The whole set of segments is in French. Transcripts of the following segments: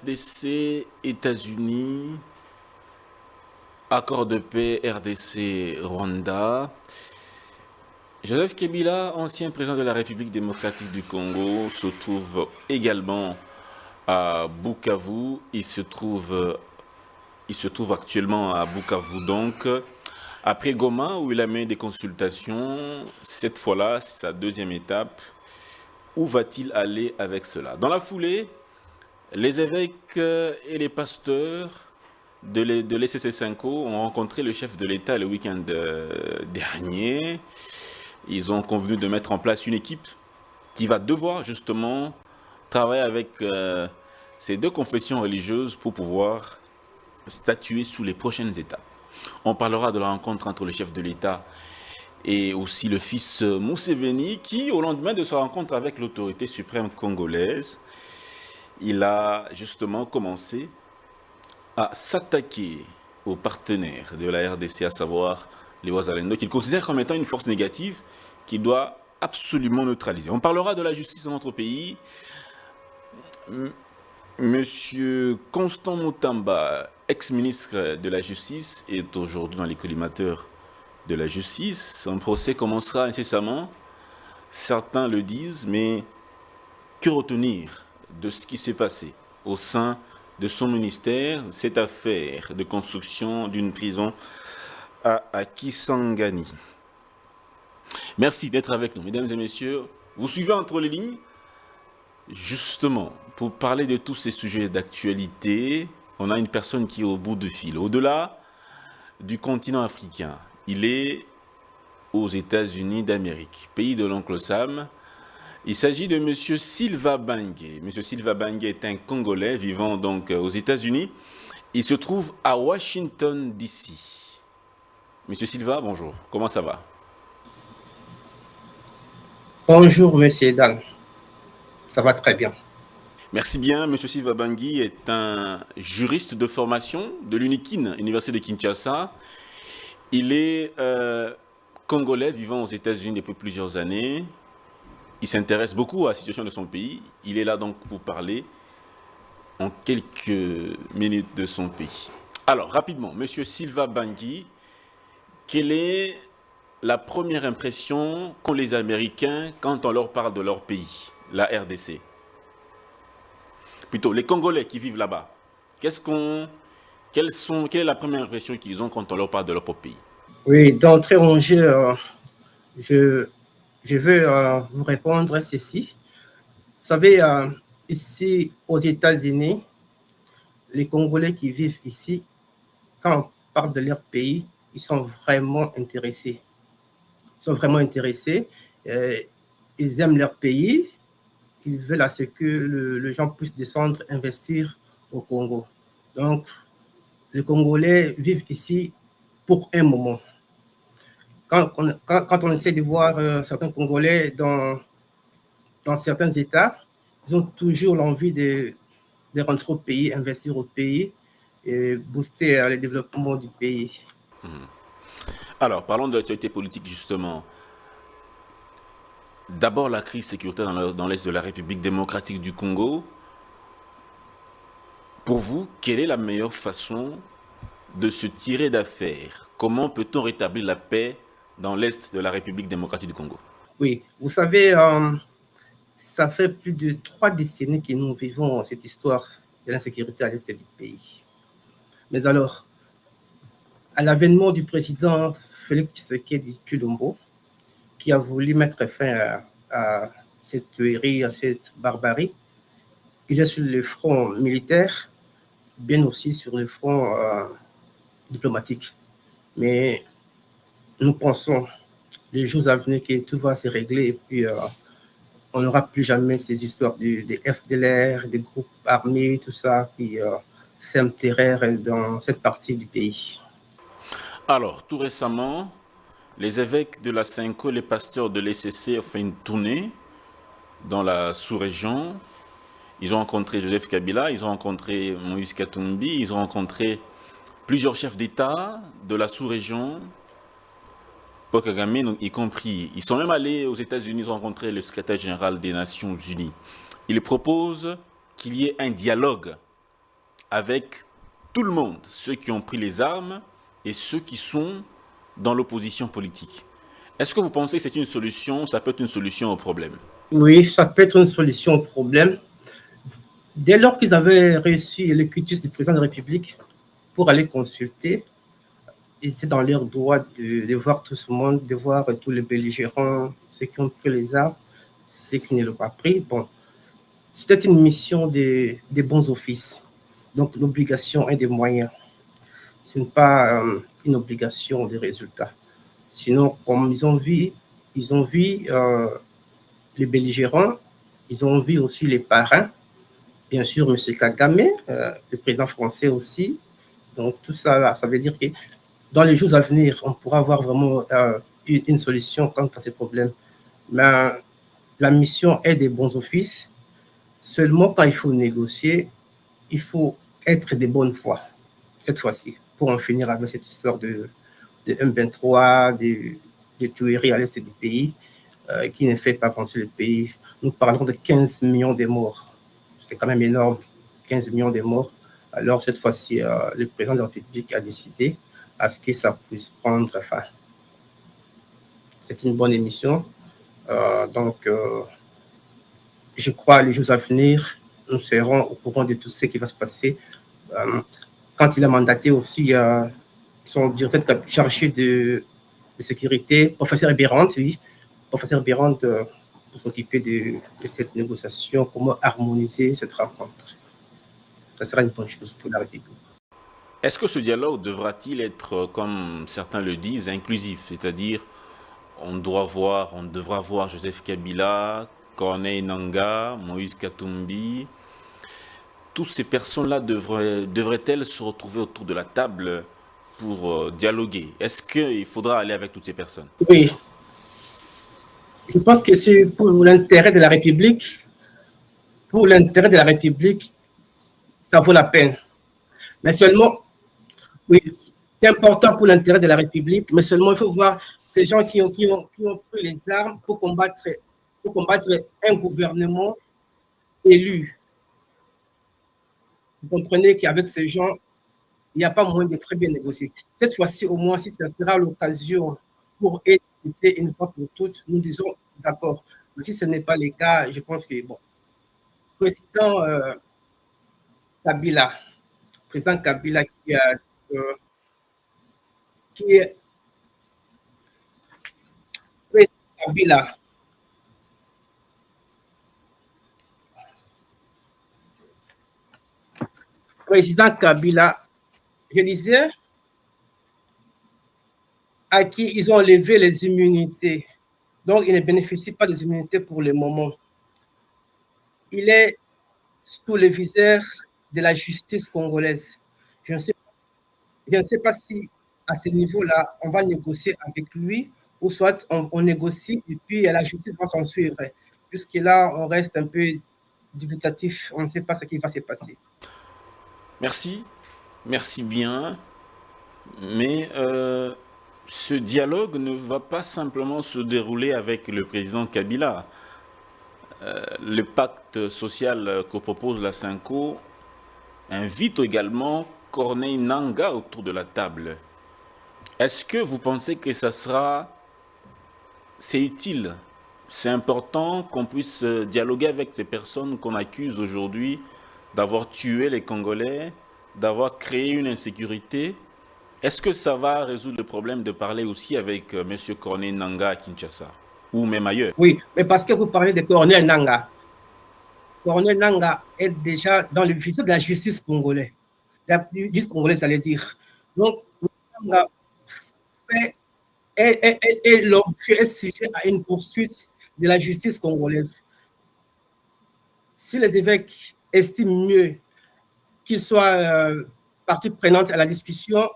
RDC, États-Unis, accord de paix RDC-Rwanda. Joseph Kabila, ancien président de la République démocratique du Congo, se trouve également à Bukavu. Il se trouve actuellement à Bukavu, donc, après Goma, où il a mené des consultations. Cette fois-là, c'est sa deuxième étape. Où va-t-il aller avec cela? Dans la foulée, les évêques et les pasteurs de l'ECC Cinco ont rencontré le chef de l'État le week-end dernier. Ils ont convenu de mettre en place une équipe qui va devoir justement travailler avec ces deux confessions religieuses pour pouvoir statuer sous les prochaines étapes. On parlera de la rencontre entre le chef de l'État et aussi le fils Museveni qui, au lendemain de sa rencontre avec l'autorité suprême congolaise, il a justement commencé à s'attaquer aux partenaires de la RDC, à savoir les Wazalendo, qu'il considère comme étant une force négative qu'il doit absolument neutraliser. On parlera de la justice dans notre pays. Monsieur Constant Mutamba, ex-ministre de la Justice, est aujourd'hui dans les collimateurs de la justice. Son procès commencera incessamment. Certains le disent, mais que retenir de ce qui s'est passé au sein de son ministère, cette affaire de construction d'une prison à Kisangani? Merci d'être avec nous, mesdames et messieurs. Vous suivez entre les lignes, justement, pour parler de tous ces sujets d'actualité. On a une personne qui est au bout du fil. Au-delà du continent africain, il est aux États-Unis d'Amérique, pays de l'oncle Sam. Il s'agit de M. Silva Bangué. M. Silva Bangué est un Congolais vivant donc aux États-Unis. Il se trouve à Washington, D.C. M. Silva, bonjour. Comment ça va? Bonjour, monsieur Dan. Ça va très bien. Merci bien. M. Silva Bangué est un juriste de formation de l'UNIKIN, Université de Kinshasa. Il est Congolais vivant aux États-Unis depuis plusieurs années. Il s'intéresse beaucoup à la situation de son pays. Il est là donc pour parler en quelques minutes de son pays. Alors, rapidement, M. Silva Bangué, quelle est la première impression qu'ont les Américains quand on leur parle de leur pays, la RDC? Plutôt, les Congolais qui vivent là-bas. Quelle est la première impression qu'ils ont quand on leur parle de leur propre pays? Oui, d'entrée en jeu, je veux vous répondre à ceci. Vous savez, ici aux États-Unis, les Congolais qui vivent ici, quand on parle de leur pays, ils sont vraiment intéressés. Ils aiment leur pays. Ils veulent à ce que les gens puissent descendre, investir au Congo. Donc, les Congolais vivent ici pour un moment. Quand on essaie de voir certains Congolais dans certains États, ils ont toujours l'envie de rentrer au pays, investir au pays et booster le développement du pays. Alors, parlons de l'actualité politique justement. D'abord, la crise sécuritaire dans l'est de la République démocratique du Congo. Pour vous, quelle est la meilleure façon de se tirer d'affaire? Comment peut-on rétablir la paix dans l'est de la République démocratique du Congo? Oui, vous savez, ça fait plus de 3 décennies que nous vivons cette histoire de l'insécurité à l'est du pays. Mais alors, à l'avènement du président Félix Tshisekedi Tshilombo, qui a voulu mettre fin à cette tuerie, à cette barbarie, il est sur le front militaire, bien aussi sur le front diplomatique. Mais nous pensons, les jours à venir, que tout va se régler et puis on n'aura plus jamais ces histoires des FDLR, des groupes armés, tout ça qui sèment terreur dans cette partie du pays. Alors, tout récemment, les évêques de la Cinco, les pasteurs de l'ECC ont fait une tournée dans la sous-région. Ils ont rencontré Joseph Kabila, ils ont rencontré Moïse Katumbi, ils ont rencontré plusieurs chefs d'État de la sous-région, Paul Kagame y compris. Ils sont même allés aux États-Unis, ils ont rencontré le secrétaire général des Nations Unies. Ils proposent qu'il y ait un dialogue avec tout le monde, ceux qui ont pris les armes et ceux qui sont dans l'opposition politique. Est-ce que vous pensez que c'est une solution, ça peut être une solution au problème? Oui, ça peut être une solution au problème. Dès lors qu'ils avaient reçu le quitus du président de la République pour aller consulter, ils étaient dans leur droit de voir tout ce monde, de voir tous les belligérants, ceux qui ont pris les armes, ceux qui ne l'ont pas pris. Bon, c'était une mission des bons offices. Donc, l'obligation est des moyens. Ce n'est pas une obligation des résultats. Sinon, comme ils ont vu les belligérants, ils ont vu aussi les parrains, bien sûr, M. Kagame, le président français aussi. Donc, tout ça, ça veut dire que dans les jours à venir, on pourra avoir vraiment une solution quant à ces problèmes. Mais la mission est des bons offices. Seulement, quand il faut négocier, il faut être de bonne foi, cette fois-ci, pour en finir avec cette histoire de M23, de tueries à l'est du pays, qui ne fait pas avancer le pays. Nous parlons de 15 millions de morts. C'est quand même énorme, 15 millions de morts. Alors, cette fois-ci, le président de la République a décidé à ce que ça puisse prendre fin. C'est une bonne émission. Donc, je crois les jours à venir, nous serons au courant de tout ce qui va se passer. Quand il a mandaté aussi son directeur chargé de sécurité, professeur Bérand, oui, professeur Bérand, pour s'occuper de cette négociation, comment harmoniser cette rencontre. Ça sera une bonne chose pour la République. Est-ce que ce dialogue devra-t-il être, comme certains le disent, inclusif? C'est-à-dire, on devra voir Joseph Kabila, Corneille Nangaa, Moïse Katumbi. Toutes ces personnes-là devraient-elles se retrouver autour de la table pour dialoguer? Est-ce qu'il faudra aller avec toutes ces personnes? Oui. Je pense que c'est pour l'intérêt de la République. Pour l'intérêt de la République, ça vaut la peine. Mais seulement, oui, c'est important pour l'intérêt de la République, mais seulement il faut voir ces gens qui ont pris les armes pour combattre un gouvernement élu. Vous comprenez qu'avec ces gens, il n'y a pas moyen de très bien négocier. Cette fois-ci, au moins, si ça sera l'occasion pour être une fois pour toutes, nous disons d'accord. Mais si ce n'est pas le cas, je pense que, bon, président Kabila qui est Kabila, président Kabila, je disais, à qui ils ont levé les immunités. Donc, il ne bénéficie pas des immunités pour le moment. Il est sous le viseur de la justice congolaise. Je ne sais pas si, à ce niveau-là, on va négocier avec lui, ou soit on négocie et puis la justice va s'en suivre. Jusque-là, on reste un peu dubitatif, on ne sait pas ce qui va se passer. Merci, merci bien, mais ce dialogue ne va pas simplement se dérouler avec le président Kabila. Le pacte social que propose la Cinco invite également Corneille Nangaa autour de la table. Est-ce que vous pensez que c'est utile, c'est important qu'on puisse dialoguer avec ces personnes qu'on accuse aujourd'hui d'avoir tué les Congolais, d'avoir créé une insécurité? Est-ce que ça va résoudre le problème de parler aussi avec M. Corneille Nangaa à Kinshasa, ou même ailleurs? Oui, mais parce que vous parlez de Corneille Nangaa. Corneille Nangaa est déjà dans le viseur de la justice congolaise. La justice congolaise, ça veut dire. Donc, Nangaa est sujet à une poursuite de la justice congolaise. Si les évêques estiment mieux qu'ils soient partie prenante à la discussion,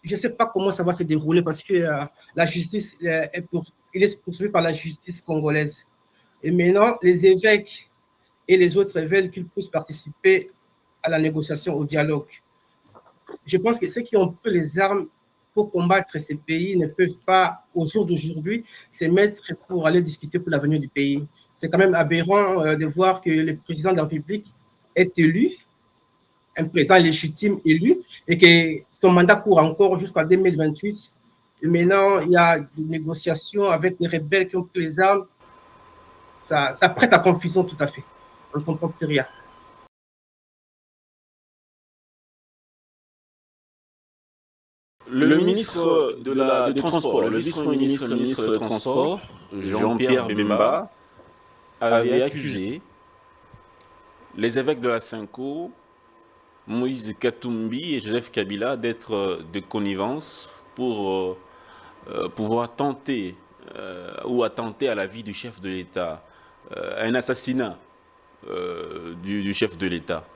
je ne sais pas comment ça va se dérouler parce que la justice il est poursuivi par la justice congolaise. Et maintenant, les évêques et les autres veulent qu'ils puissent participer à la négociation, au dialogue. Je pense que ceux qui ont pris les armes pour combattre ces pays ne peuvent pas, au jour d'aujourd'hui, se mettre pour aller discuter pour l'avenir du pays. C'est quand même aberrant de voir que le président de la République est élu un président légitime élu et que son mandat court encore jusqu'en 2028. Et maintenant, il y a des négociations avec les rebelles qui ont pris les armes. Ça prête à confusion tout à fait. On ne comprend plus rien. Le ministre du Transport, le vice-premier ministre, le ministre des Transports, Jean-Pierre Bemba, avait accusé les évêques de la Cinco, Moïse Katumbi et Joseph Kabila, d'être de connivence pour pouvoir tenter ou attenter à la vie du chef de l'État, un assassinat du chef de l'État.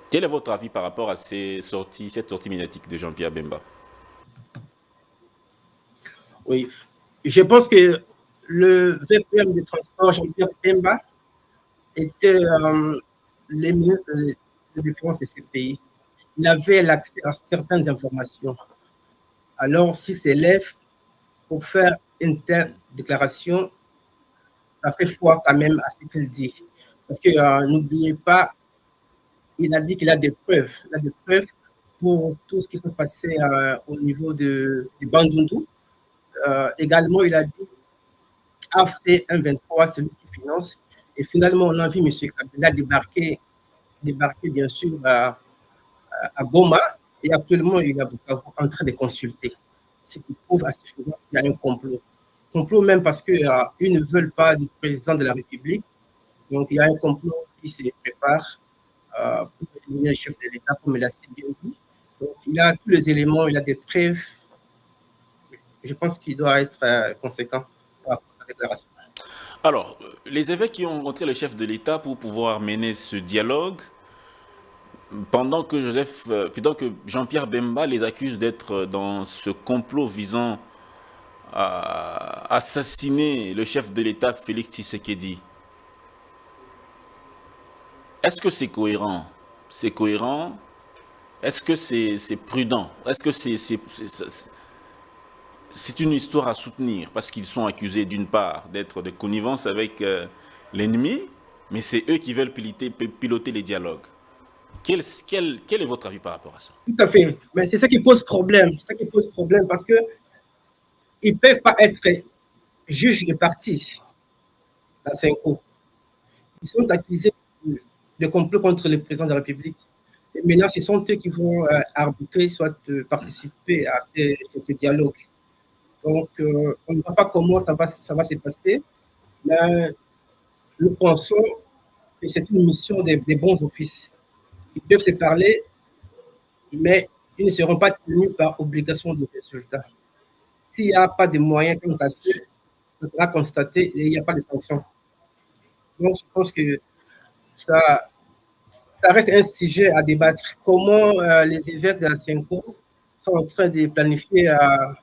Quel est votre avis par rapport à cette sortie médiatique de Jean-Pierre Bemba? Oui, je pense que le VPM des Transports, Jean-Pierre Bemba, était le ministre de Défense de ces pays. Il avait l'accès à certaines informations. Alors, s'il s'élève pour faire une telle déclaration, ça fait foi quand même à ce qu'il dit. Parce que n'oubliez pas, il a dit qu'il a des preuves. Il a des preuves pour tout ce qui s'est passé au niveau du Bandundu. Également, il a dit AFC 123, celui qui finance. Et finalement, on a vu M. Kabila débarquer bien sûr à Goma. Et actuellement, il est en train de consulter. Ce qui prouve à suffisance qu'il y a un complot. Complot même parce qu'ils ne veulent pas du président de la République. Donc, il y a un complot qui se prépare pour éliminer le chef de l'État, comme il a si bien dit. Donc, il a tous les éléments, il a des preuves. Je pense qu'il doit être conséquent par rapport à sa déclaration. Alors, les évêques qui ont rencontré le chef de l'État pour pouvoir mener ce dialogue, pendant que Jean-Pierre Bemba les accuse d'être dans ce complot visant à assassiner le chef de l'État, Félix Tshisekedi. Est-ce que c'est cohérent? C'est cohérent? Est-ce que c'est prudent? Est-ce que c'est une histoire à soutenir? Parce qu'ils sont accusés d'une part d'être de connivence avec l'ennemi, mais c'est eux qui veulent piloter les dialogues. Quel est votre avis par rapport à ça? Tout à fait. Mais c'est ça qui pose problème. C'est ça qui pose problème parce qu'ils ne peuvent pas être juges de parti, la CENCO. Ils sont accusés de complot contre le président de la République. Et maintenant, ce sont eux qui vont arbitrer, soit participer à ces dialogues. Donc, on ne voit pas comment ça va se passer, mais nous pensons que c'est une mission des bons offices. Ils peuvent se parler, mais ils ne seront pas tenus par obligation de résultat. S'il n'y a pas de moyens quant à ce, ça sera constaté et il n'y a pas de sanctions. Donc, je pense que ça reste un sujet à débattre. Comment les évêques de la CENCO sont en train de planifier un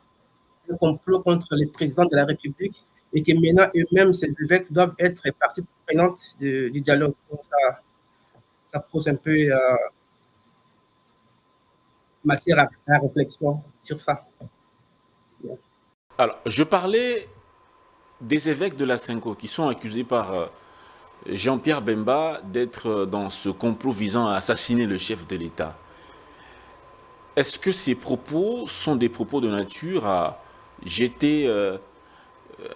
complot contre le président de la République et que maintenant eux-mêmes, ces évêques, doivent être partie prenante du dialogue. Donc, ça pose un peu matière à réflexion sur ça. Alors, je parlais des évêques de la Cinco qui sont accusés par Jean-Pierre Bemba d'être dans ce complot visant à assassiner le chef de l'État. Est-ce que ces propos sont des propos de nature à jeter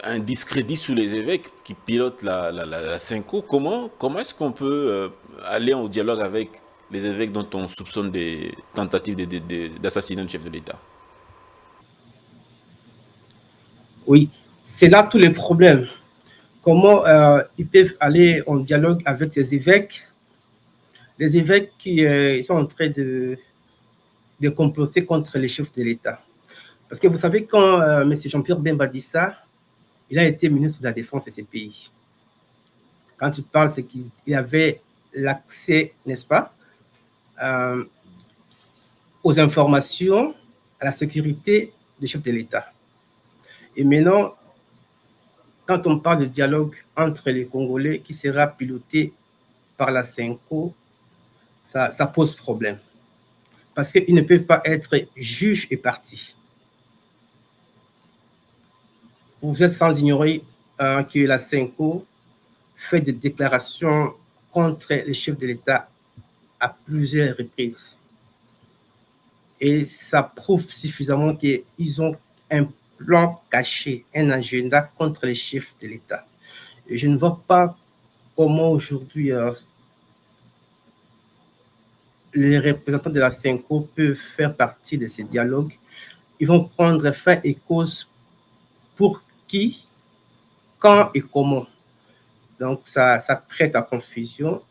un discrédit sous les évêques qui pilotent la Cinco? Comment est-ce qu'on peut aller au dialogue avec les évêques dont on soupçonne des tentatives d'assassiner le chef de l'État? Oui, c'est là tous les problèmes. Comment ils peuvent aller en dialogue avec ces évêques, les évêques qui sont en train de comploter contre les chefs de l'État. Parce que vous savez, quand M. Jean-Pierre Bemba dit ça, il a été ministre de la Défense de ces pays. Quand il parle, c'est qu'il avait l'accès, n'est-ce pas, aux informations, à la sécurité des chefs de l'État. Et maintenant, quand on parle de dialogue entre les Congolais qui sera piloté par la CENCO, ça pose problème. Parce qu'ils ne peuvent pas être juges et partis. Vous êtes sans ignorer que la CENCO fait des déclarations contre les chefs de l'État à plusieurs reprises. Et ça prouve suffisamment qu'ils ont un plan caché, un agenda contre les chefs de l'État. Et je ne vois pas comment aujourd'hui les représentants de la CENCO peuvent faire partie de ces dialogues. Ils vont prendre fin et cause pour qui, quand et comment. Donc, ça prête à confusion.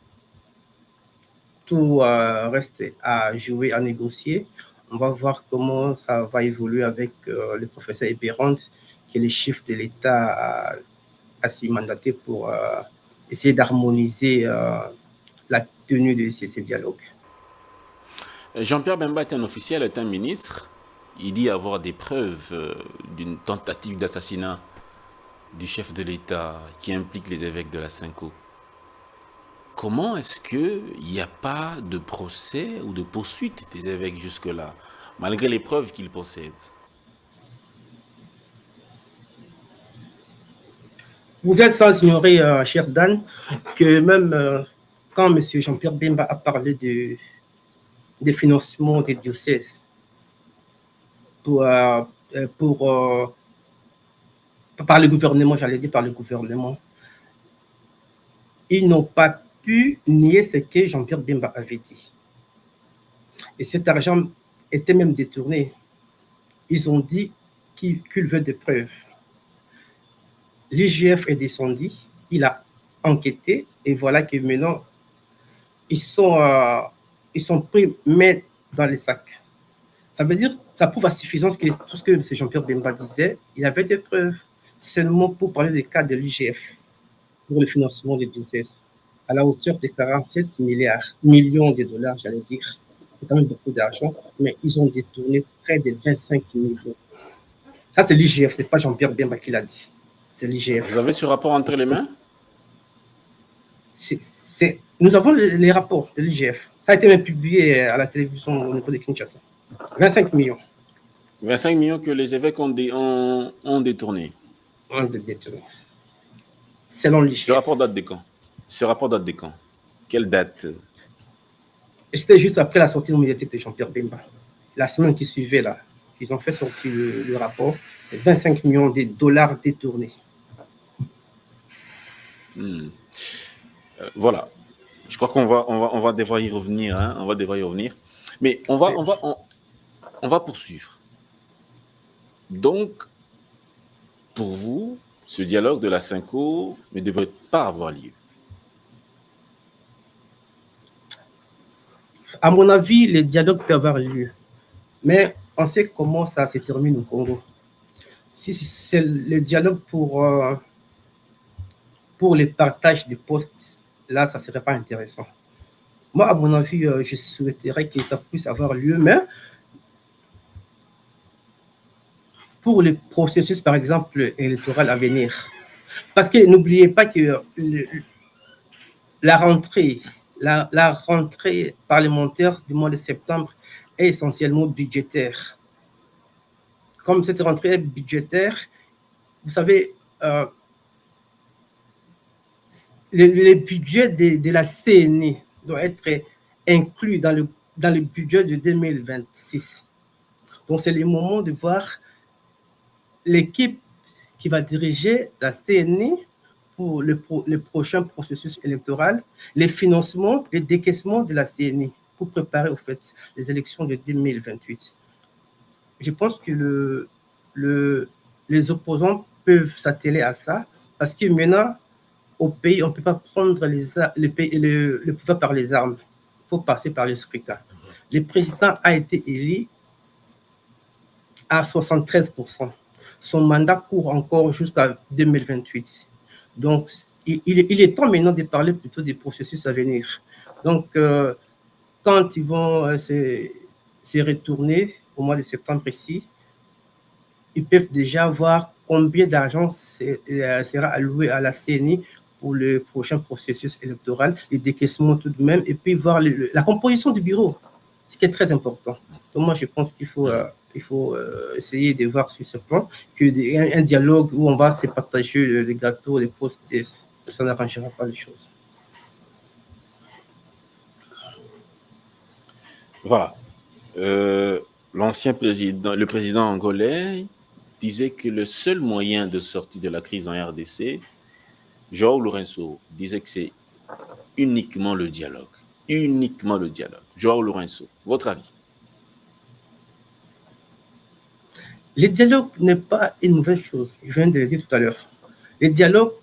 Tout reste à jouer, à négocier. On va voir comment ça va évoluer avec le professeur Eberand, qui est le chef de l'État à s'y mandater pour essayer d'harmoniser la tenue de ces dialogues. Jean-Pierre Bemba est un officiel, est un ministre. Il dit avoir des preuves d'une tentative d'assassinat du chef de l'État qui implique les évêques de la CENCO. Comment est-ce qu'il n'y a pas de procès ou de poursuite des évêques jusque-là, malgré les preuves qu'ils possèdent? Vous êtes sans ignorer, cher Dan, que même quand M. Jean-Pierre Bemba a parlé des financements des diocèses par le gouvernement, j'allais dire par le gouvernement, ils n'ont pas pu nier ce que Jean-Pierre Bemba avait dit. Et cet argent était même détourné. Ils ont dit qu'ils veulent des preuves. L'IGF est descendu, il a enquêté, et voilà que maintenant, ils sont pris main dans les sacs. Ça veut dire, ça prouve à suffisance que tout ce que M. Jean-Pierre Bemba disait, il avait des preuves, seulement pour parler des cas de l'IGF, pour le financement des diocèses, à la hauteur de 47 millions de dollars, j'allais dire. C'est quand même beaucoup d'argent, mais ils ont détourné près de 25 millions. Ça, c'est l'IGF, ce n'est pas Jean-Pierre Bemba qui l'a dit. C'est l'IGF. Vous avez ce rapport entre les mains? Nous avons les rapports de l'IGF. Ça a été même publié à la télévision au niveau de Kinshasa. 25 millions. 25 millions que les évêques ont détournés. On détourné. Selon l'IGF. Ce rapport date de quand? Quelle date? C'était juste après la sortie médiatique de Jean-Pierre Bemba. La semaine qui suivait, là, ils ont fait sortir le rapport. C'est 25 millions de dollars détournés. Voilà. Je crois qu'on va devoir y revenir. Hein? On va devoir y revenir. Mais on va poursuivre. Donc, pour vous, ce dialogue de la CENCO ne devrait pas avoir lieu. À mon avis, le dialogue peut avoir lieu. Mais on sait comment ça se termine au Congo. Si c'est le dialogue pour les partages de postes, là, ça ne serait pas intéressant. Moi, à mon avis, je souhaiterais que ça puisse avoir lieu, mais pour les processus, par exemple, électoral à venir. Parce que n'oubliez pas que la rentrée parlementaire du mois de septembre est essentiellement budgétaire. Comme cette rentrée est budgétaire, vous savez, le budget de la CENI doit être inclus dans le budget de 2026. Donc, c'est le moment de voir l'équipe qui va diriger la CENI pour le prochain processus électoral, les financements, les décaissements de la CENI pour préparer, au fait, les élections de 2028. Je pense que les opposants peuvent s'atteler à ça parce que maintenant, au pays, on ne peut pas prendre le pouvoir par les armes. Il faut passer par le scrutin. Le président a été élu à 73%. Son mandat court encore jusqu'à 2028. Donc, il est temps maintenant de parler plutôt des processus à venir. Donc, quand ils vont se retourner au mois de septembre ici, ils peuvent déjà voir combien d'argent sera alloué à la CENI pour le prochain processus électoral, les décaissements tout de même, et puis voir la composition du bureau, ce qui est très important. Donc moi, je pense qu'il faut essayer de voir sur ce plan qu'un dialogue où on va se partager les gâteaux, les postes, ça n'arrangera pas les choses. Voilà. L'ancien président, le président angolais disait que le seul moyen de sortir de la crise en RDC, João Lourenço disait que c'est uniquement le dialogue. Uniquement le dialogue. João Lourenço, votre avis? Le dialogue n'est pas une mauvaise chose, je viens de le dire tout à l'heure. Le dialogue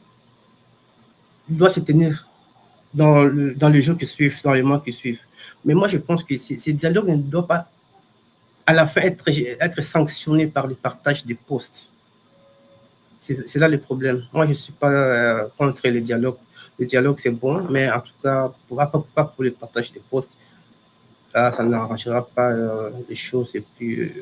doit se tenir dans les jours qui suivent, dans les mois qui suivent. Mais moi, je pense que ce dialogue ne doit pas, à la fin, être sanctionné par le partage des postes. C'est là le problème. Moi, je ne suis pas contre le dialogue. Le dialogue, c'est bon, mais en tout cas, pas pour le partage des postes. Là, ça n'arrangera pas les choses. Et puis,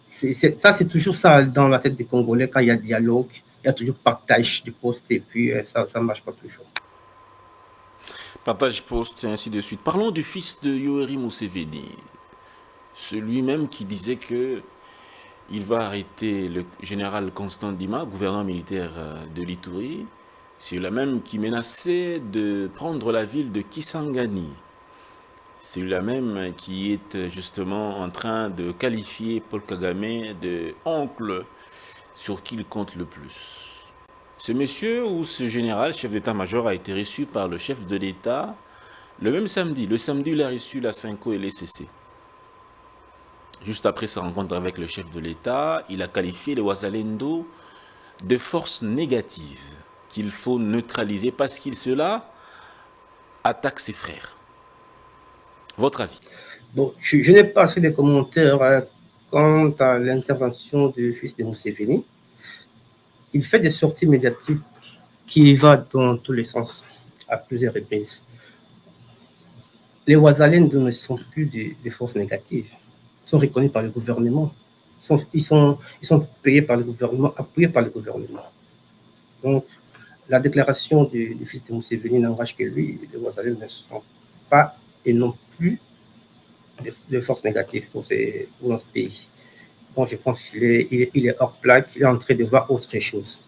ça, c'est toujours ça dans la tête des Congolais. Quand il y a dialogue, il y a toujours partage des postes. Et puis, ça ne marche pas toujours. Partage poste et ainsi de suite. Parlons du fils de Yoweri Museveni, celui-même qui disait que il va arrêter le général Constant Dima, gouverneur militaire de l'Ituri. C'est le même qui menaçait de prendre la ville de Kisangani. C'est lui même qui est justement en train de qualifier Paul Kagame de oncle sur qui il compte le plus. Ce monsieur ou ce général, chef d'état-major, a été reçu par le chef de l'État le même samedi. Le samedi, il a reçu la Cinco et l'ECC. Juste après sa rencontre avec le chef de l'État, il a qualifié les Wazalendo de force négative qu'il faut neutraliser parce qu'il cela attaque ses frères. Votre avis? Bon, je n'ai pas assez de commentaires quant à l'intervention du fils de Museveni. Il fait des sorties médiatiques qui vont dans tous les sens, à plusieurs reprises. Les Wazalendo ne sont plus des forces négatives. Ils sont reconnus par le gouvernement. Ils sont payés par le gouvernement, appuyés par le gouvernement. Donc, la déclaration du fils de Museveni n'engage que lui. Les Wazalendo ne sont pas et non plus de forces négatives pour notre pays. Bon, je pense qu'il est hors plaque, il est en train de voir autre chose.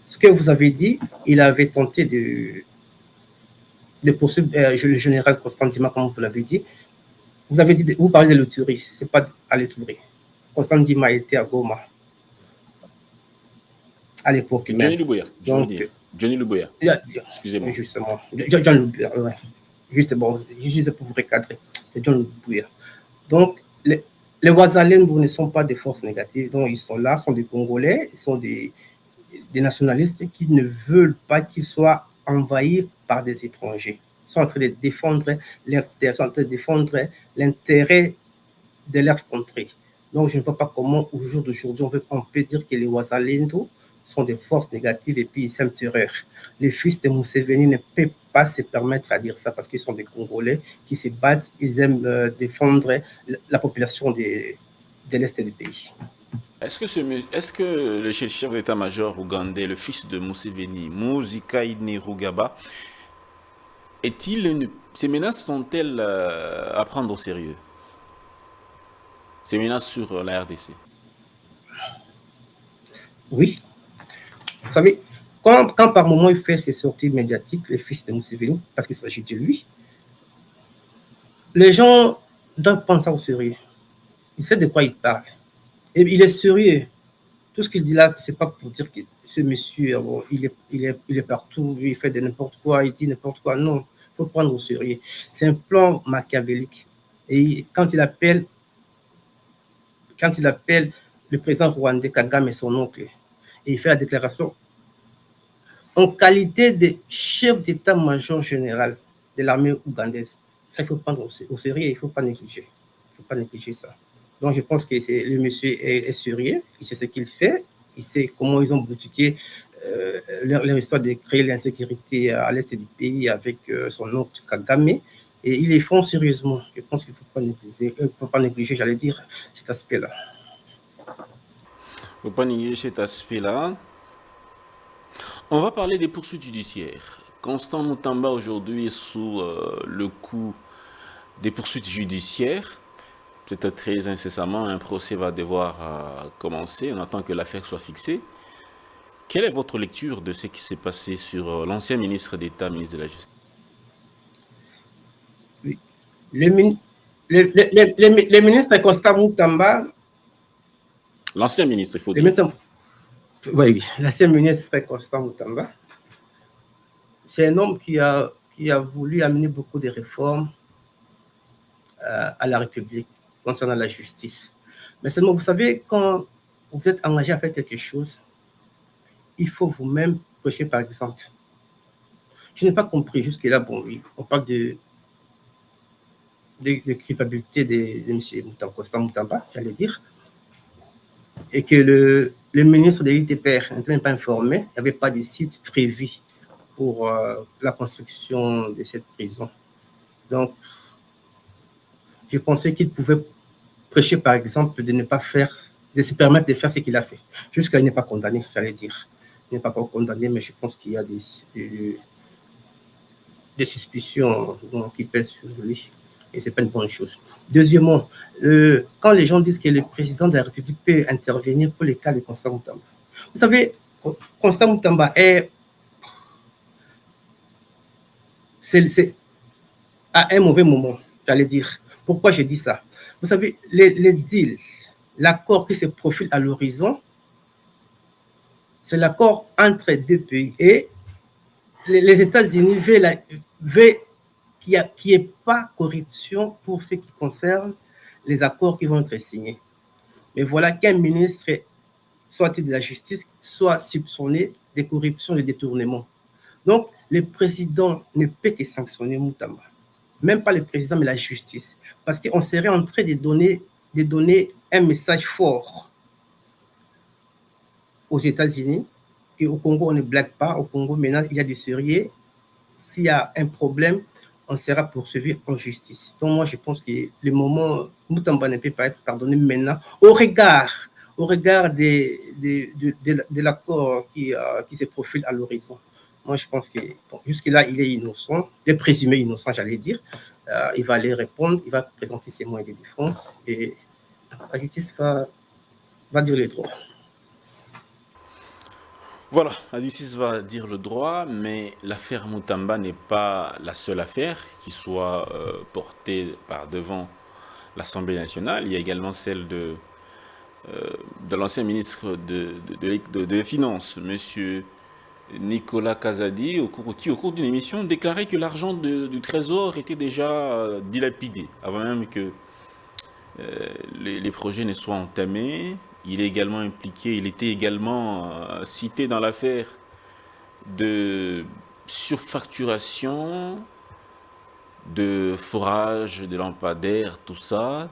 Ce que vous avez dit, il avait tenté de poursuivre le général Constant Dima, comme vous l'avez dit. Vous parlez de l'Ituri, ce n'est pas à l'Ituri. Constant Dima était à Goma à l'époque même. Johnny Luboya. Johnny Luboya. Excusez-moi. Justement. John Luboya, ouais. Juste pour vous recadrer. C'est John Luboya. Donc, les Wazalendo ne sont pas des forces négatives. Donc, ils sont là, sont des Congolais, ils sont des nationalistes qui ne veulent pas qu'ils soient envahis par des étrangers. Ils sont en train de défendre l'intérêt de leur contrée. Donc, je ne vois pas comment, au jour d'aujourd'hui, on peut dire que les Wazalendo sont des forces négatives et puis ils sèment terreur. Les fils de Museveni ne peuvent pas se permettre à dire ça parce qu'ils sont des Congolais qui se battent, ils aiment défendre la population de l'Est du pays. Est-ce que le chef d'état-major ougandais, le fils de Museveni, Muhoozi Kainerugaba, ces menaces sont-elles à prendre au sérieux? Ces menaces sur la RDC? Oui. Vous savez, quand par moment il fait ses sorties médiatiques, le fils de Museveni, parce qu'il s'agit de lui, les gens doivent prendre ça au sérieux. Il sait de quoi il parle. Et il est sérieux. Tout ce qu'il dit là, c'est pas pour dire que ce monsieur, bon, il est partout, il fait de n'importe quoi, il dit n'importe quoi. Non, il faut prendre au sérieux. C'est un plan machiavélique. Et quand il appelle le président rwandais Kagame et son oncle, et il fait la déclaration en qualité de chef d'état-major général de l'armée ougandaise. Ça, il faut prendre au sérieux, il ne faut pas négliger. Il ne faut pas négliger ça. Donc, je pense que le monsieur est sérieux, il sait ce qu'il fait, il sait comment ils ont boutiqué leur histoire de créer l'insécurité à l'est du pays avec son oncle Kagame, et ils les font sérieusement. Je pense qu'il ne faut pas négliger, j'allais dire, cet aspect-là. Il ne faut pas négliger cet aspect-là. On va parler des poursuites judiciaires. Constant Mutamba aujourd'hui est sous le coup des poursuites judiciaires. Peut-être très incessamment, un procès va devoir commencer. On attend que l'affaire soit fixée. Quelle est votre lecture de ce qui s'est passé sur l'ancien ministre d'État, ministre de la Justice? Oui. Le les ministres Constant Moutamba, l'ancien ministre, il faut dire. Oui, l'ancien ministre Constant Moutamba, c'est un homme qui a voulu amener beaucoup de réformes à la République concernant la justice. Mais seulement, vous savez, quand vous êtes engagé à faire quelque chose, il faut vous-même prêcher par exemple. Je n'ai pas compris jusque-là, bon, oui, on parle de culpabilité de M. Constant Moutamba, j'allais dire, et que le ministre de l'ITPR n'était pas informé, il n'y avait pas de site prévu pour la construction de cette prison. Donc, je pensais qu'il pouvait prêcher, par exemple, de ne pas faire, de se permettre de faire ce qu'il a fait. Jusqu'à il n'est pas condamné, j'allais dire. Il n'est pas encore condamné, mais je pense qu'il y a des suspicions qui pèsent sur lui. Et ce n'est pas une bonne chose. Deuxièmement, quand les gens disent que le président de la République peut intervenir pour les cas de Constant Moutamba. Vous savez, Constant Moutamba est à un mauvais moment, j'allais dire. Pourquoi je dis ça? Vous savez, les deals, l'accord qui se profile à l'horizon, c'est l'accord entre deux pays. Et les États-Unis veulent qu'il n'y ait pas corruption pour ce qui concerne les accords qui vont être signés. Mais voilà qu'un ministre, soit-il de la justice, soit soupçonné de corruption et de détournement. Donc, le président ne peut que sanctionner Moutamba. Même pas le président, mais la justice. Parce qu'on serait en train de donner un message fort aux États-Unis, qu'au Congo, on ne blague pas. Au Congo, maintenant, il y a du sérieux. S'il y a un problème, on sera poursuivi en justice. Donc, moi, je pense que le moment, Moutamba ne peut pas être pardonné maintenant, au regard de l'accord qui se profile à l'horizon. Moi, je pense que bon, jusque-là, il est innocent, il est présumé innocent, j'allais dire. Il va aller répondre, il va présenter ses moyens de défense et la justice va dire le droit. Voilà, la justice va dire le droit, mais l'affaire Moutamba n'est pas la seule affaire qui soit portée par devant l'Assemblée nationale. Il y a également celle de l'ancien ministre des Finances, M. Nicolas Kazadi, qui au cours d'une émission déclarait que l'argent du Trésor était déjà dilapidé, avant même que les projets ne soient entamés. Il est également impliqué, il était également cité dans l'affaire de surfacturation, de forage, de lampadaires, tout ça.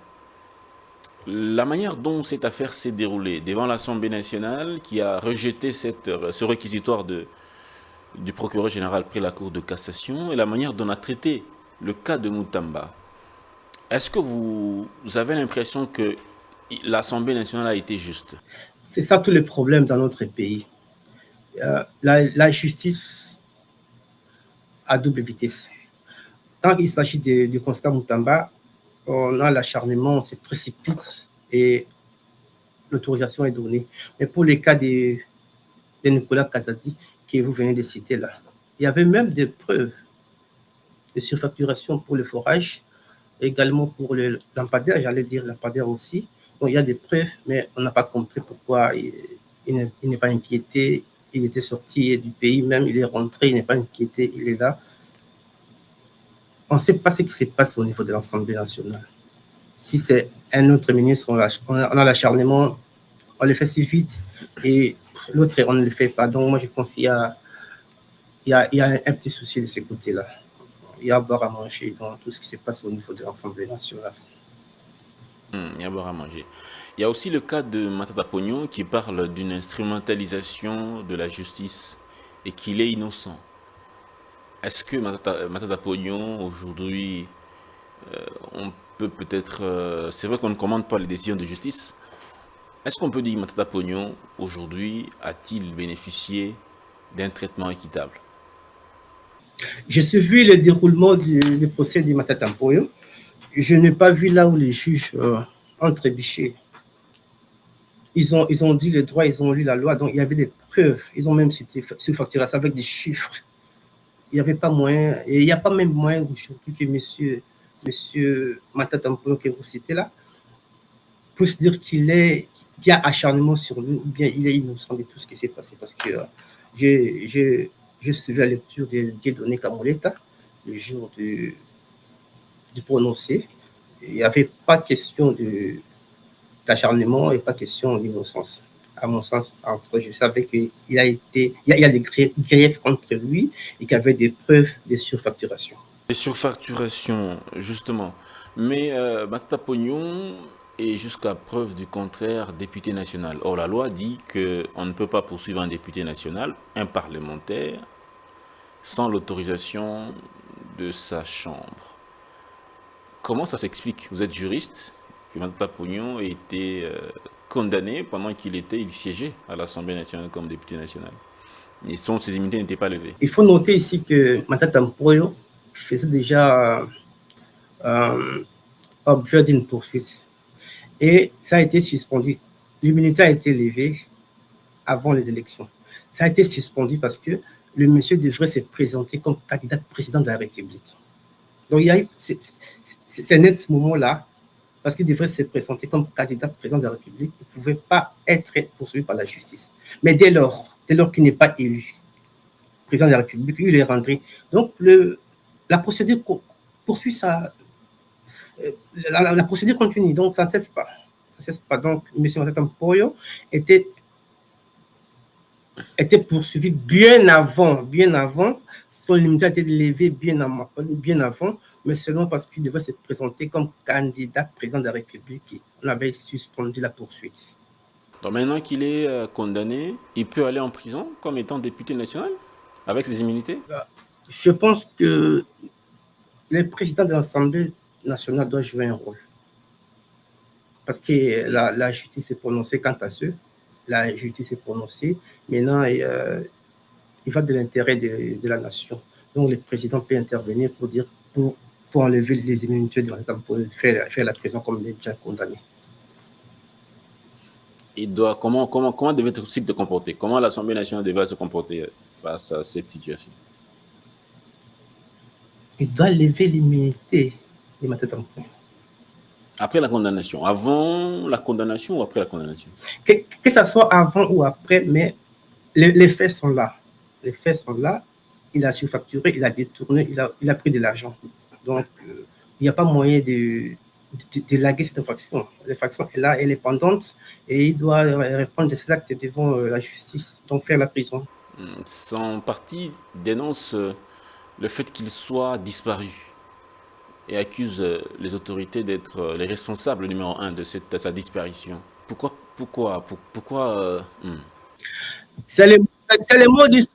La manière dont cette affaire s'est déroulée devant l'Assemblée nationale, qui a rejeté ce réquisitoire du procureur général près la Cour de cassation, et la manière dont on a traité le cas de Moutamba, est-ce que vous avez l'impression que l'Assemblée nationale a été juste? C'est ça tout le problème dans notre pays. La justice à double vitesse. Quand il s'agit du Constant Moutamba, on a l'acharnement, on se précipite et l'autorisation est donnée. Mais pour les cas de Nicolas Kazadi, que vous venez de citer là, il y avait même des preuves de surfacturation pour le forage, également pour le lampadaire, j'allais dire lampadaire aussi. Donc, il y a des preuves, mais on n'a pas compris pourquoi il n'est pas inquiété. Il était sorti du pays même, il est rentré, il n'est pas inquiété, il est là. On ne sait pas ce qui se passe au niveau de l'Assemblée nationale. Si c'est un autre ministre, on a l'acharnement, on le fait si vite, et l'autre, on ne le fait pas. Donc, moi, je pense qu'il y a un petit souci de ce côté-là. Il y a à boire à manger dans tout ce qui se passe au niveau de l'Assemblée nationale. Il y a à boire à manger. Il y a aussi le cas de Matata Pognon qui parle d'une instrumentalisation de la justice et qu'il est innocent. Est-ce que Matata Pognon, aujourd'hui, on peut peut-être... c'est vrai qu'on ne commande pas les décisions de justice. Est-ce qu'on peut dire que Matata Pognon, aujourd'hui, a-t-il bénéficié d'un traitement équitable? J'ai suivi le déroulement du procès de Matata Pognon. Je n'ai pas vu là où les juges ont trébuché. Ils ont dit le droit, ils ont lu la loi, donc il y avait des preuves. Ils ont même cité surfacturation avec des chiffres. Il n'y avait pas moyen, et il n'y a pas même moyen aujourd'hui que M. M. Matata Mponyo que vous citez là, puisse dire qu'il y a acharnement sur lui ou bien il est innocent de tout ce qui s'est passé. Parce que j'ai suivi la lecture de Dieudonné Kamoleta le jour du prononcé. Il n'y avait pas question d'acharnement et pas question d'innocence. À mon sens, je savais qu'il y a des griefs contre lui et qu'il y avait des preuves de surfacturation. Des surfacturations, justement. Mais Matata Pognon est jusqu'à preuve du contraire député national. Or, la loi dit qu'on ne peut pas poursuivre un député national, un parlementaire, sans l'autorisation de sa chambre. Comment ça s'explique? Vous êtes juriste, que Matata Pognon a été condamné pendant qu'il siégeait à l'Assemblée nationale comme député national. Et ses immunités n'étaient pas levées. Il faut noter ici que Matata Mponyo faisait déjà objet d'une poursuite. Et ça a été suspendu. L'immunité a été levée avant les élections. Ça a été suspendu parce que le monsieur devrait se présenter comme candidat président de la République. Donc, c'est net ce moment-là, parce qu'il devrait se présenter comme candidat président de la République, il ne pouvait pas être poursuivi par la justice. Mais dès lors qu'il n'est pas élu président de la République, il est rentré. Donc, la procédure poursuit la procédure continue, donc ça ne cesse pas. Donc, M. Matata Mponyo était poursuivi bien avant. Son immunité a été levée bien avant, mais seulement parce qu'il devait se présenter comme candidat président de la République. On avait suspendu la poursuite. Donc maintenant qu'il est condamné, il peut aller en prison comme étant député national avec ses immunités? Je pense que le président de l'Assemblée nationale doit jouer un rôle. Parce que la justice s'est prononcée quant à ceux. La justice s'est prononcée. Maintenant, il va de l'intérêt de la nation. Donc, le président peut intervenir pour enlever les immunités de l'État, pour faire la prison comme il est déjà condamné. Comment devait-il se comporter? Comment l'Assemblée nationale devait se comporter face à cette situation? Il doit lever l'immunité de Matata Mponyo. Après la condamnation, avant la condamnation ou après la condamnation? Que ça soit avant ou après, mais les faits sont là. Les faits sont là. Il a surfacturé, il a détourné, il a pris de l'argent. Donc, il n'y a pas moyen de laguer cette infraction. L'infraction est là, elle est pendante et il doit répondre de ses actes devant la justice, donc faire la prison. Son parti dénonce le fait qu'il soit disparu et accuse les autorités d'être les responsables numéro 1 de sa disparition. Pourquoi C'est les mots du ce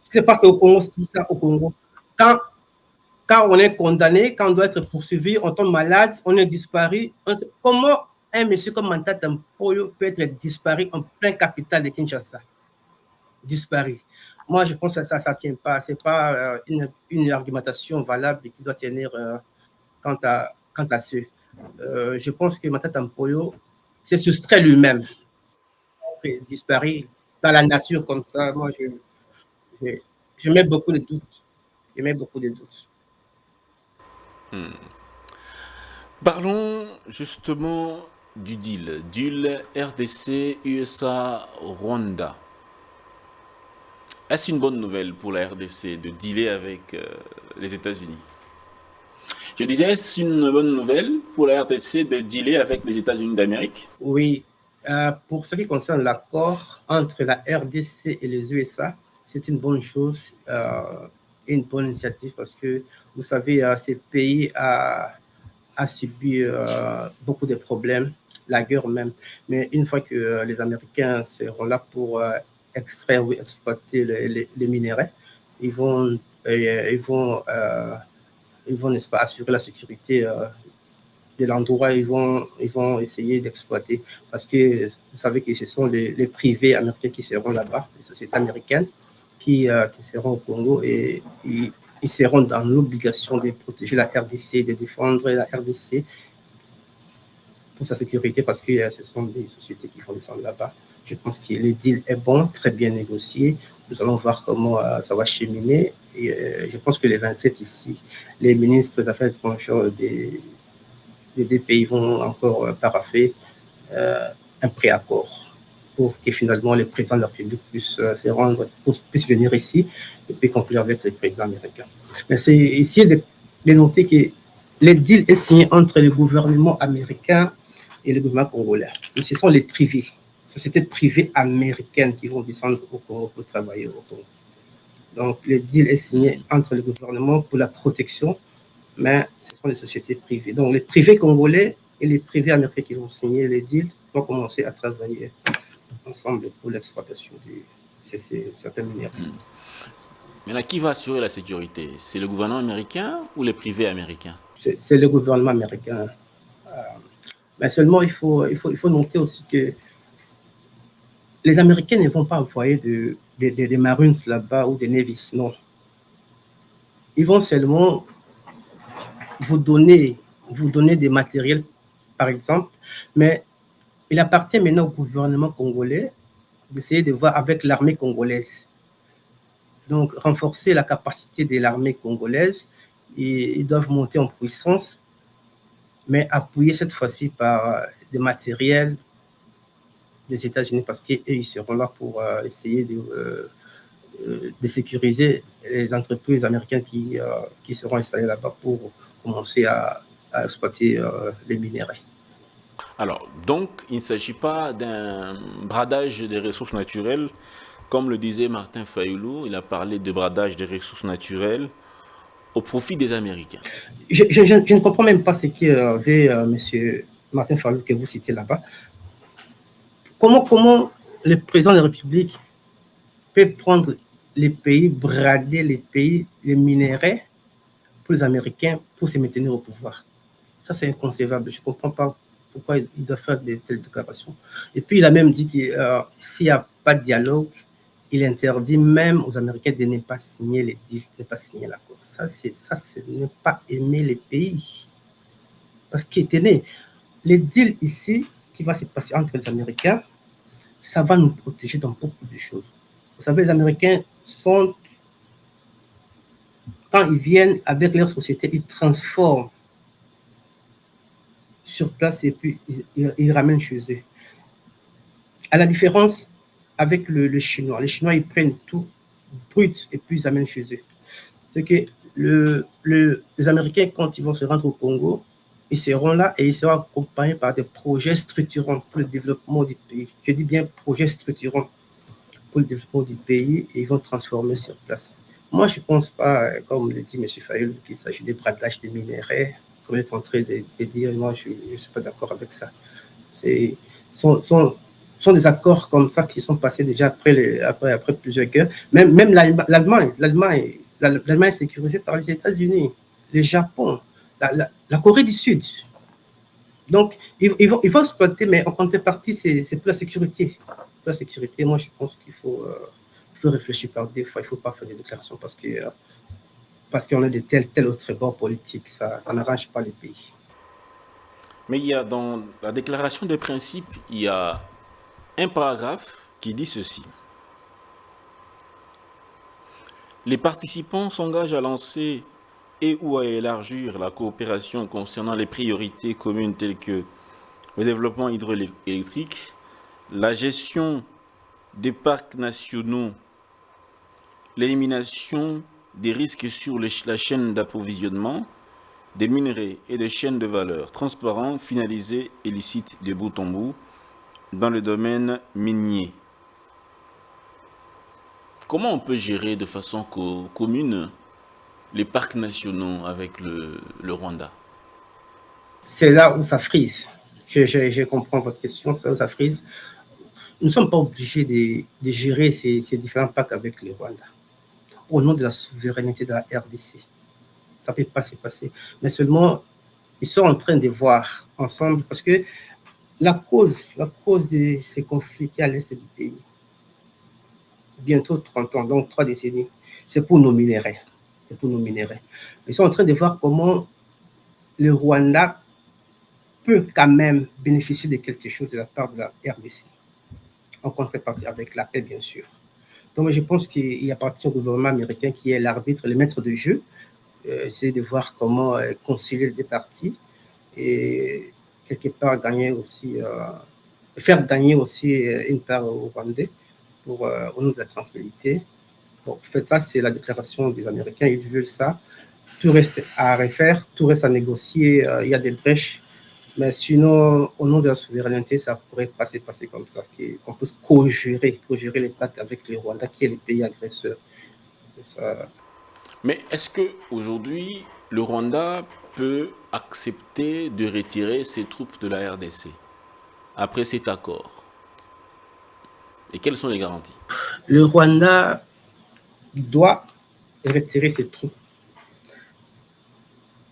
qui se passe au Congo, c'est ça au Congo. Quand on est condamné, quand on doit être poursuivi, on tombe malade, on est disparu. Comment un monsieur comme Matata Mponyo peut être disparu en plein capital de Kinshasa? Disparu. Moi, je pense que ça ne tient pas. Ce n'est pas une argumentation valable qui doit tenir quant à ce. Je pense que Matata Mponyo s'est soustrait lui-même. Disparu dans la nature comme ça. Moi, je mets beaucoup de doutes. Parlons justement du deal RDC, USA, Rwanda. Est-ce une bonne nouvelle pour la RDC de dealer avec les États-Unis? Je disais, est-ce une bonne nouvelle pour la RDC de dealer avec les États-Unis d'Amérique? Oui. Pour ce qui concerne l'accord entre la RDC et les USA, c'est une bonne chose et une bonne initiative parce que, vous savez, ces pays a subi beaucoup de problèmes, la guerre même. Mais une fois que les Américains seront là pour extraire ou exploiter les minéraux, ils vont n'est-ce pas, assurer la sécurité de l'endroit où ils vont essayer d'exploiter. Parce que vous savez que ce sont les privés américains qui seront là-bas, les sociétés américaines qui seront au Congo et ils seront dans l'obligation de protéger la RDC, de défendre la RDC pour sa sécurité parce que ce sont des sociétés qui font descendre là-bas. Je pense que le deal est bon, très bien négocié. Nous allons voir comment ça va cheminer. Et je pense que les 27 ici, les ministres des Affaires étrangères des deux pays vont encore paraffer un préaccord pour que finalement le président de la République puisse se rendre, puisse venir ici et puis conclure avec le président américain. Mais c'est ici de noter que le deal est signé entre le gouvernement américain et le gouvernement congolais. Et ce sont les privés, sociétés privées américaines qui vont descendre au Congo pour travailler au Congo. Donc le deal est signé entre le gouvernement pour la protection, mais ce sont les sociétés privées. Donc les privés congolais et les privés américains qui vont signer les deals vont commencer à travailler ensemble pour l'exploitation de certains minéraux. Mais là, qui va assurer la sécurité? C'est le gouvernement américain ou les privés américains? C'est le gouvernement américain. Mais seulement, il faut noter aussi que les Américains ne vont pas envoyer des Marines là-bas ou des Navies, non. Ils vont seulement vous donner des matériels, par exemple, mais il appartient maintenant au gouvernement congolais d'essayer de voir avec l'armée congolaise. Donc, renforcer la capacité de l'armée congolaise. Et ils doivent monter en puissance, mais appuyés cette fois-ci par des matériels des États-Unis, parce qu'ils seront là pour essayer de sécuriser les entreprises américaines qui seront installées là-bas pour commencer à exploiter les minéraux. Alors, donc, il ne s'agit pas d'un bradage des ressources naturelles, comme le disait Martin Fayulu. Il a parlé de bradage des ressources naturelles au profit des Américains. Je ne comprends même pas ce qu'avait M. Martin Fayulu que vous citez là-bas. Comment le président de la République peut prendre les pays, brader les pays, les minéraux pour les Américains pour se maintenir au pouvoir? Ça, c'est inconcevable. Je ne comprends pas pourquoi il doit faire de telles déclarations. Et puis, il a même dit que s'il n'y a pas de dialogue, il interdit même aux Américains de ne pas signer les deals, de ne pas signer l'accord. Ça, c'est ne pas aimer les pays. Parce que, tenez, les deals ici qui va se passer entre les Américains, ça va nous protéger dans beaucoup de choses. Vous savez, les Américains sont, quand ils viennent avec leur société, ils transforment sur place et puis ils ramènent chez eux. À la différence avec le Chinois. Les Chinois, ils prennent tout brut et puis ils amènent chez eux. C'est que les Américains, quand ils vont se rendre au Congo, ils seront là et ils seront accompagnés par des projets structurants pour le développement du pays. Je dis bien projets structurants pour le développement du pays et ils vont transformer sur place. Moi, je ne pense pas, comme le dit M. Fayulu, qu'il s'agit de bradage de minéraux, comme il est en train de dire. Moi, je ne suis pas d'accord avec ça. Sont des accords comme ça qui sont passés déjà après plusieurs guerres. Même l'Allemagne est sécurisée par les États-Unis, le Japon, la Corée du Sud. Donc, ils vont exploiter, mais en contrepartie, c'est pour la sécurité. Pour la sécurité, moi, je pense qu'il faut réfléchir par des fois. Il ne faut pas faire des déclarations parce qu'on a de tel autre bord politique. Ça n'arrange pas les pays. Mais il y a dans la déclaration de principe, il y a un paragraphe qui dit ceci. Les participants s'engagent à lancer et ou à élargir la coopération concernant les priorités communes telles que le développement hydroélectrique, la gestion des parcs nationaux, l'élimination des risques sur la chaîne d'approvisionnement, des minerais et des chaînes de valeur transparents, finalisés et licites de bout en bout dans le domaine minier. Comment on peut gérer de façon commune les parcs nationaux avec le Rwanda? C'est là où ça frise. Je comprends votre question, c'est là où ça frise. Nous ne sommes pas obligés de gérer ces différents parcs avec le Rwanda au nom de la souveraineté de la RDC. Ça ne peut pas se passer. Mais seulement, ils sont en train de voir ensemble parce que la cause de ces conflits qui est à l'est du pays, bientôt 30 ans, donc 3 décennies, c'est pour nos minéraux. C'est pour nos minéraux. Ils sont en train de voir comment le Rwanda peut quand même bénéficier de quelque chose de la part de la RDC. en contrepartie avec la paix, bien sûr. Donc, je pense qu'il appartient au gouvernement américain qui est l'arbitre, le maître de jeu, essayer de voir comment concilier les deux parties et quelque part gagner aussi, faire gagner aussi une part aux Rwandais pour, au nom de la tranquillité. Donc, en fait, ça, c'est la déclaration des Américains, ils veulent ça. Tout reste à refaire, tout reste à négocier, il y a des brèches, mais sinon, au nom de la souveraineté, ça pourrait passer comme ça, qu'on puisse co-gérer les pactes avec le Rwanda, qui est le pays agresseur. Mais est-ce qu'aujourd'hui, le Rwanda peut accepter de retirer ses troupes de la RDC après cet accord? Et quelles sont les garanties? Le Rwanda doit retirer ses troupes.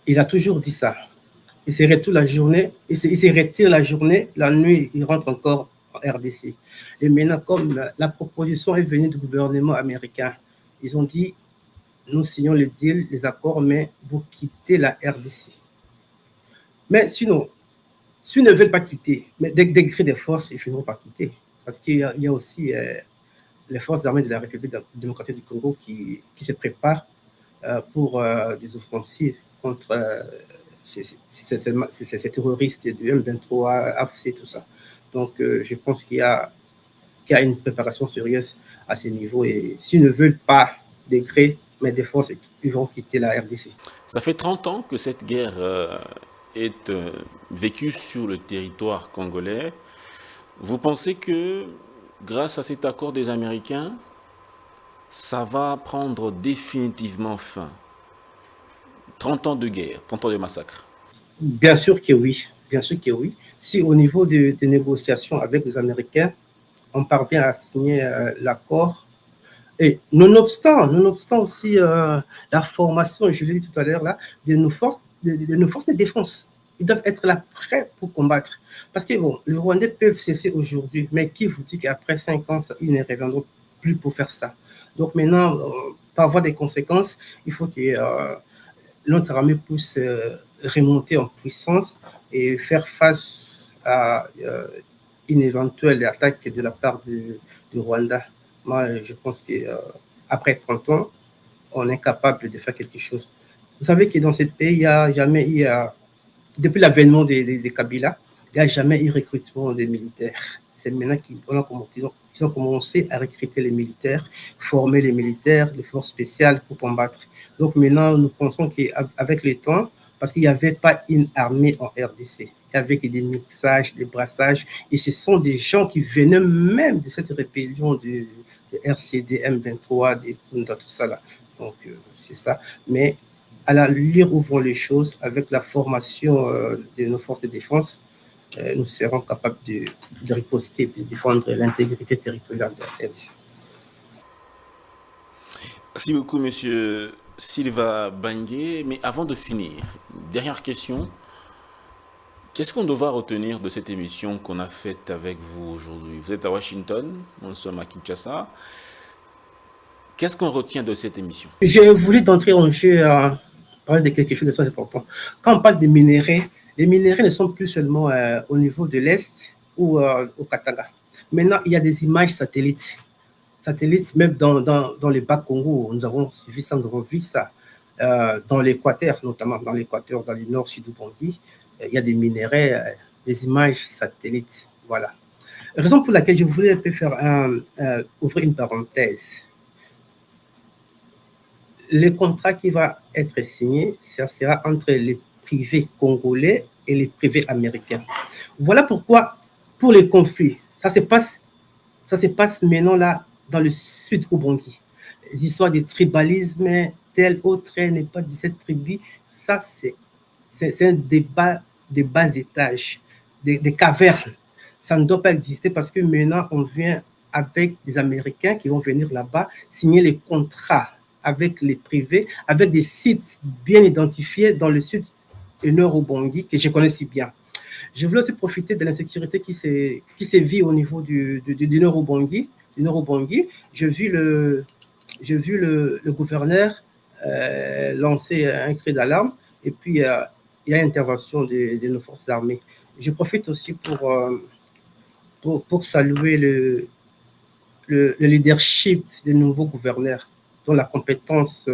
Il a toujours dit ça. Il se retire la journée, la nuit, il rentre encore en RDC. Et maintenant, comme la proposition est venue du gouvernement américain, ils ont dit, nous signons le deal, les accords, mais vous quittez la RDC. Mais sinon, s'ils ne veulent pas quitter, mais des grés de force, ils finiront par quitter. Parce qu'il y a aussi les forces armées de la République démocratique du Congo qui se préparent pour des offensives contre ces terroristes du M23, AFC, tout ça. Donc, je pense qu'il y a une préparation sérieuse à ce niveau. Et s'ils ne veulent pas des grés, mais des forces, ils vont quitter la RDC. Ça fait 30 ans que cette guerre est vécue sur le territoire congolais. Vous pensez que grâce à cet accord des Américains, ça va prendre définitivement fin? 30 ans de guerre, 30 ans de massacre. Bien sûr que oui, bien sûr que oui. Si au niveau des négociations avec les Américains, on parvient à signer l'accord, et nonobstant aussi la formation, je l'ai dit tout à l'heure, là, de nos forces de défense. Ils doivent être là prêts pour combattre. Parce que bon, les Rwandais peuvent cesser aujourd'hui, mais qui vous dit qu'après 5 ans, ils ne reviendront plus pour faire ça? Donc maintenant, par voie des conséquences, il faut que notre armée puisse remonter en puissance et faire face à une éventuelle attaque de la part du Rwanda. Moi, je pense qu'après 30 ans, on est capable de faire quelque chose. Vous savez que dans ce pays, il n'y a jamais eu, depuis l'avènement des Kabila, il n'y a jamais eu recrutement des militaires. C'est maintenant qu'ils ont commencé à recruter les militaires, former les militaires, les forces spéciales pour combattre. Donc maintenant, nous pensons qu'avec le temps, parce qu'il n'y avait pas une armée en RDC, il y avait des mixages, des brassages, et ce sont des gens qui venaient même de cette rébellion de RCD, M23, des Kunda, tout ça là. Donc c'est ça. Mais à la lueur où vont les choses, avec la formation de nos forces de défense, nous serons capables de riposter et de défendre l'intégrité territoriale de la RDC. Merci beaucoup, monsieur Sylvain Bangué. Mais avant de finir, dernière question. Qu'est-ce qu'on devra retenir de cette émission qu'on a faite avec vous aujourd'hui? Vous êtes à Washington, nous sommes à Kinshasa. Qu'est-ce qu'on retient de cette émission? J'ai voulu d'entrer en jeu à parler de quelque chose de très important. Quand on parle de minéraux, les minéraux ne sont plus seulement au niveau de l'Est ou au Katanga. Maintenant, il y a des images satellites. Même dans les Bas-Congo, nous avons vu ça. Dans l'Équateur, notamment dans l'Équateur, dans le nord-sud du Bangui, il y a des minéraux, des images satellites. Voilà. Raison pour laquelle je voulais faire ouvrir une parenthèse. Le contrat qui va être signé, ça sera entre les privés congolais et les privés américains. Voilà pourquoi, pour les conflits, ça se passe maintenant là dans le sud au Bangui. Les histoires de tribalisme, tel autre n'est pas de cette tribu, ça c'est un débat de bas étages, des cavernes. Ça ne doit pas exister parce que maintenant on vient avec des Américains qui vont venir là-bas signer les contrats avec les privés, avec des sites bien identifiés dans le sud et nord au Bangui, que je connais si bien. Je voulais aussi profiter de l'insécurité qui sévit au niveau du nord au Bangui. J'ai vu le gouverneur lancer un cri d'alarme et puis il y a intervention de nos forces armées. Je profite aussi pour saluer le leadership des nouveaux gouverneurs, dont la compétence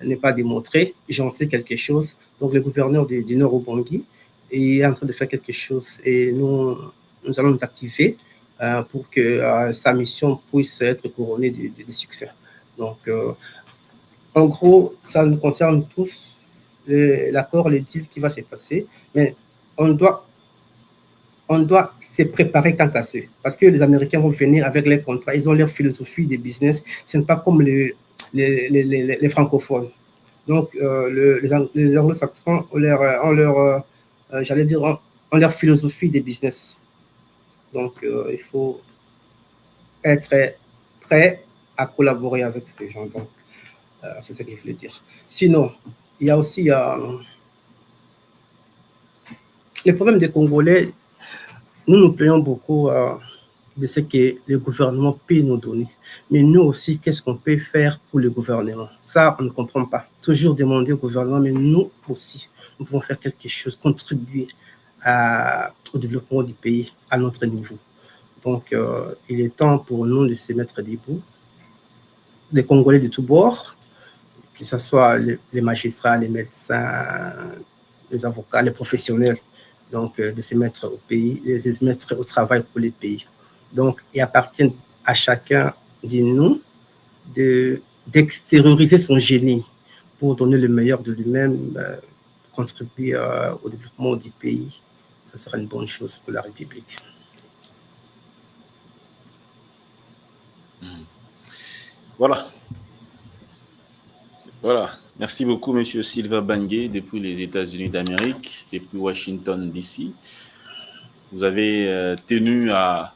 n'est pas démontrée. J'en sais quelque chose. Donc, le gouverneur du Nord-Ubangi est en train de faire quelque chose et nous allons nous activer pour que sa mission puisse être couronnée de succès. Donc, en gros, ça nous concerne tous, l'accord, les deals qui va se passer, mais on doit se préparer quant à ça. Parce que les Américains vont venir avec leurs contrats, ils ont leur philosophie de business. Ce n'est pas comme les francophones. Donc, les anglo-saxons ont leur j'allais dire, ont leur philosophie de business. Donc, il faut être prêt à collaborer avec ces gens. Donc, c'est ce que je voulais dire. Sinon, il y a aussi les problèmes des Congolais. Nous nous plaignons beaucoup de ce que le gouvernement peut nous donner. Mais nous aussi, qu'est-ce qu'on peut faire pour le gouvernement? Ça, on ne comprend pas. Toujours demander au gouvernement, mais nous aussi, nous pouvons faire quelque chose, contribuer au développement du pays à notre niveau. Donc, il est temps pour nous de se mettre debout. Les Congolais de tous bords, que ce soit les magistrats, les médecins, les avocats, les professionnels, donc de se mettre au pays, de se mettre au travail pour les pays. Donc, il appartient à chacun de nous d'extérioriser son génie pour donner le meilleur de lui-même, contribuer au développement du pays. Ça sera une bonne chose pour la République. Voilà. Voilà. Merci beaucoup, M. Sylvain Bangué, depuis les États-Unis d'Amérique, depuis Washington, D.C. Vous avez tenu à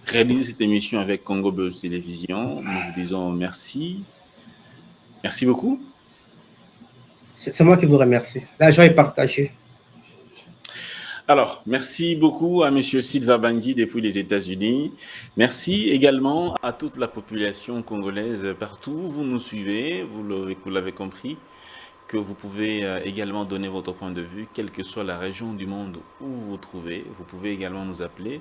réaliser cette émission avec Congo Buzz Télévision. Nous vous disons merci. Merci beaucoup. C'est moi qui vous remercie. La joie est partagée. Alors, merci beaucoup à M. Sylvain Bangué depuis les États-Unis. Merci également à toute la population congolaise partout où vous nous suivez. Vous l'avez compris, que vous pouvez également donner votre point de vue, quelle que soit la région du monde où vous vous trouvez. Vous pouvez également nous appeler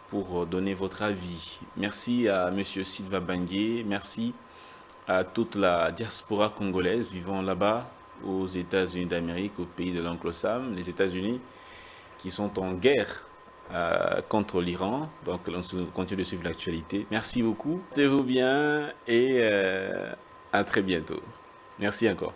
pour donner votre avis. Merci à M. Sylvain Bangué. Merci à toute la diaspora congolaise vivant là-bas aux États-Unis d'Amérique, au pays de l'Oncle Sam, les États-Unis qui sont en guerre contre l'Iran. Donc, on continue de suivre l'actualité. Merci beaucoup. Portez-vous bien et à très bientôt. Merci encore.